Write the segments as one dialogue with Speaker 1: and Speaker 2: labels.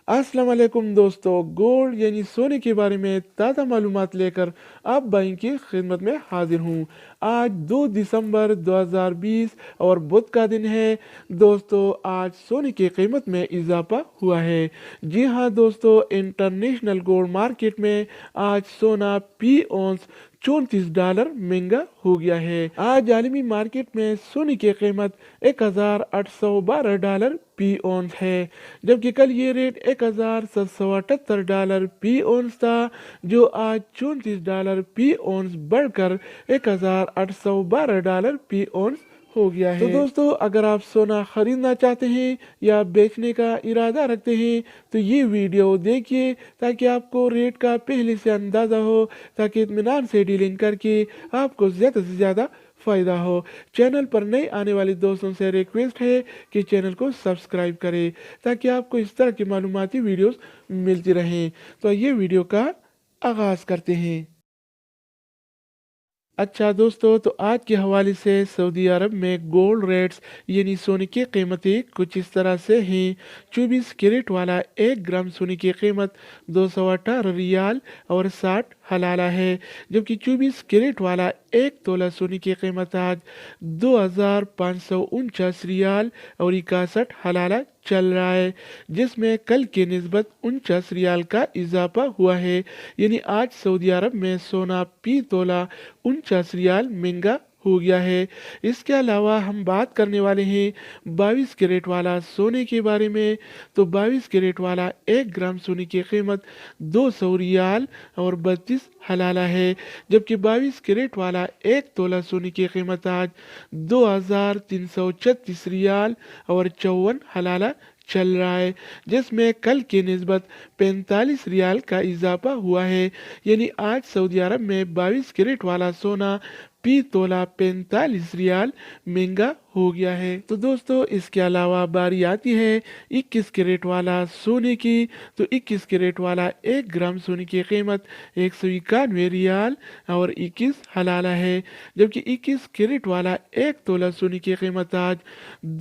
Speaker 1: अस्सलाम वालेकुम दोस्तों, गोल्ड यानी सोने के बारे में ताज़ा मालूमात लेकर आप भाई की खिदमत में हाजिर हूँ। आज 2 दिसंबर 2020 और बुध का दिन है। दोस्तों, आज सोने की कीमत में इजाफा हुआ है। जी हाँ दोस्तों, इंटरनेशनल गोल्ड मार्केट में आज सोना पी औंस $34 महंगा हो गया है। आज आलमी मार्केट में सोने की कीमत $1,812 पी औंस है, जबकि कल ये रेट $1,778 पी औंस था, जो आज $34 पी औंस बढ़कर $1,812 पी औंस हो गया है। तो दोस्तों, अगर आप सोना खरीदना चाहते हैं या बेचने का इरादा रखते हैं तो ये वीडियो देखिए, ताकि आपको रेट का पहले से अंदाज़ा हो, ताकि इत्मीनान से डीलिंग करके आपको ज़्यादा से ज़्यादा फ़ायदा हो। चैनल पर नए आने वाले दोस्तों से रिक्वेस्ट है कि चैनल को सब्सक्राइब करें, ताकि आपको इस तरह की मालूमाती वीडियोस मिलती रहें। तो ये वीडियो का आगाज़ करते हैं। अच्छा दोस्तों, तो आज के हवाले से सऊदी अरब में गोल्ड रेट्स यानी सोने की कीमतें कुछ इस तरह से हैं। 24 कैरेट वाला 1 ग्राम सोने की कीमत 218 रियाल और 60 हलाला है, जबकि 24 कैरेट वाला 1 तोला सोने की कीमत आज 2549 रियाल और 61 हलाला चल रहा है, जिसमें कल के निस्बत 49 रियाल का इजाफा हुआ है। यानी आज सऊदी अरब में सोना पी तोला 49 रियाल महंगा हो गया है। इसके अलावा हम बात करने वाले हैं 22 कैरेट वाला सोने के बारे में। तो 22 कैरेट वाला 1 ग्राम सोने की कीमत 200 रियाल और 32 हलाला है, जबकि 22 कैरेट वाला 1 तोला सोने की कीमत आज 2336 रियाल और 54 हलाला चल रहा है, जिसमें कल की निस्बत 45 रियाल का इजाफा हुआ है। यानी आज सऊदी अरब में 22 कैरेट वाला सोना पी तोला 45 रियाल महंगा हो गया है। तो दोस्तों, इसके अलावा बारी आती है 21 कैरेट वाला सोने की। तो 21 कैरेट वाला 1 ग्राम सोने की कीमत 191 रियाल और 21 हलाला है, जबकि 21 कैरेट वाला 1 तोला सोने की कीमत आज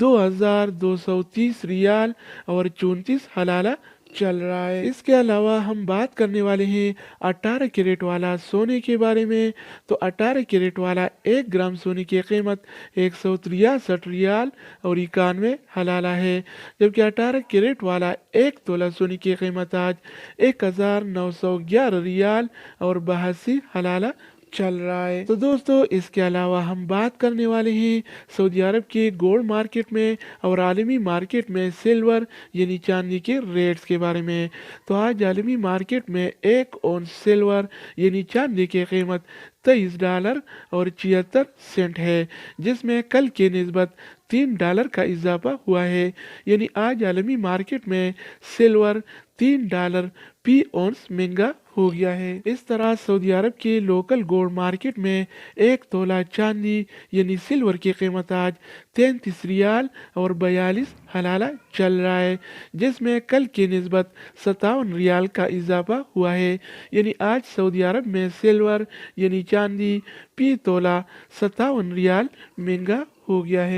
Speaker 1: 2230 रियाल और 34 हलाला चल रहा है। इसके अलावा हम बात करने वाले हैं 18 कैरेट वाला सोने के बारे में। तो 18 कैरेट वाला 1 ग्राम सोने की कीमत 163 रियाल और 91 हलाला है, जबकि 18 कैरेट वाला 1 तोला सोने की कीमत आज 1911 रियाल और 82 हलाला चल रहा है। तो दोस्तों, इसके अलावा हम बात करने वाले हैं सऊदी अरब के गोल्ड मार्केट में और आलमी मार्केट में सिल्वर यानी चांदी के रेट्स के बारे में। तो आज आलमी मार्केट में 1 औंस सिल्वर यानी चांदी की कीमत $23 और 76 सेंट है, जिसमें कल के निस्बत $3 का इजाफा हुआ है। यानी आज आलमी मार्केट में सिल्वर $3 पी औंस महंगा हो गया है। इस तरह सऊदी अरब के लोकल गोल्ड मार्केट में 1 तोला चांदी यानी सिल्वर की कीमत आज 33 रियाल और 42 हलाला चल रहा है, जिसमें कल की निस्बत 57 रियाल का इजाफा हुआ है। यानी आज सऊदी अरब में सिल्वर यानी चांदी पी तोला 57 रियाल महंगा हो गया है।